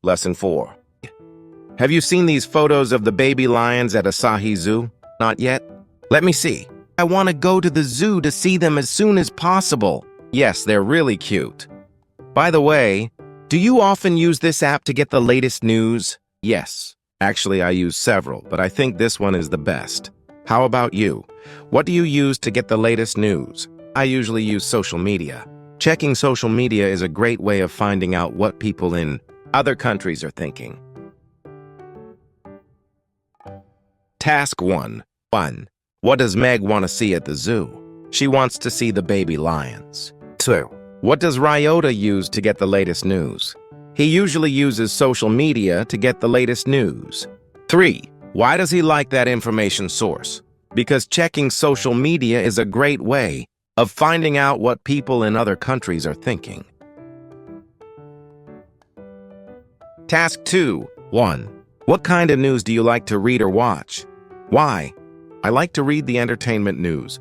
Lesson 4. Have you seen these photos of the baby lions at Asahi Zoo? Not yet? Let me see. I want to go to the zoo to see them as soon as possible. Yes, they're really cute. By the way, do you often use this app to get the latest news? Yes. Actually, I use several, but I think this one is the best. How about you? What do you use to get the latest news? I usually use social media. Checking social media is a great way of finding out what people in other countries are thinking. Task 1. 1. What does Meg want to see at the zoo? She wants to see the baby lions. 2. What does Ryota use to get the latest news? He usually uses social media to get the latest news. 3. Why does he like that information source? Because checking social media is a great way of finding out what people in other countries are thinking. Task 2. 1. What kind of news do you like to read or watch? Why? I like to read the entertainment news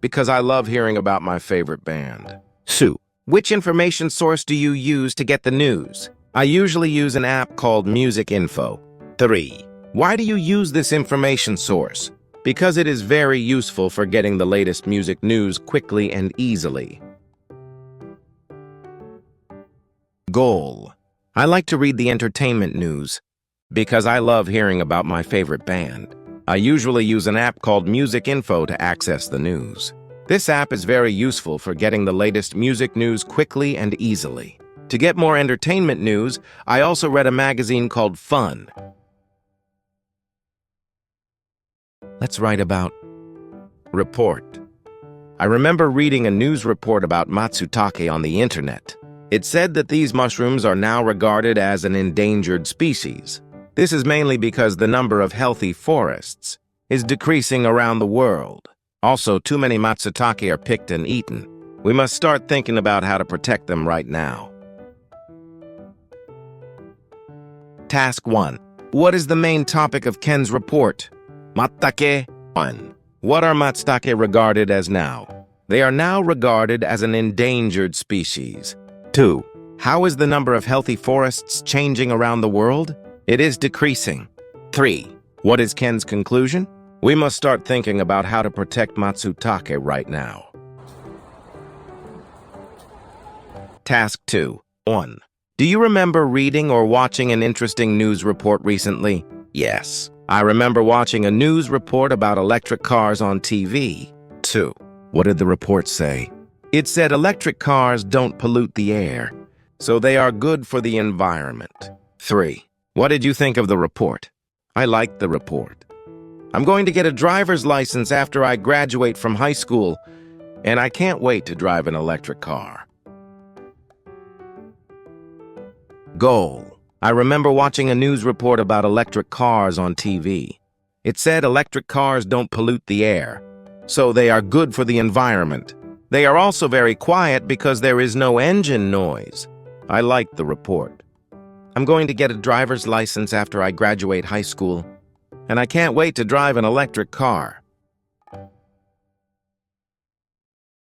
because I love hearing about my favorite band. 2. Which information source do you use to get the news? I usually use an app called Music Info. 3. Why do you use this information source? Because it is very useful for getting the latest music news quickly and easily. Goal. I like to read the entertainment news because I love hearing about my favorite band. I usually use an app called Music Info to access the news. This app is very useful for getting the latest music news quickly and easily. To get more entertainment news, I also read a magazine called Fun. Let's write about report. I remember reading a news report about matsutake on the internet. It said that these mushrooms are now regarded as an endangered species. This is mainly because the number of healthy forests is decreasing around the world. Also, too many matsutake are picked and eaten. We must start thinking about how to protect them right now. Task 1. What is the main topic of Ken's report? Matsutake. 1. What are matsutake regarded as now? They are now regarded as an endangered species. 2. How is the number of healthy forests changing around the world? It is decreasing. 3. What is Ken's conclusion? We must start thinking about how to protect matsutake right now. Task 2. 1. Do you remember reading or watching an interesting news report recently? Yes. I remember watching a news report about electric cars on TV. 2. What did the report say? It said electric cars don't pollute the air, so they are good for the environment. 3. What did you think of the report? I liked the report. I'm going to get a driver's license after I graduate from high school, and I can't wait to drive an electric car. Goal. I remember watching a news report about electric cars on TV. It said electric cars don't pollute the air, so they are good for the environment. They are also very quiet because there is no engine noise. I liked the report. I'm going to get a driver's license after I graduate high school, and I can't wait to drive an electric car.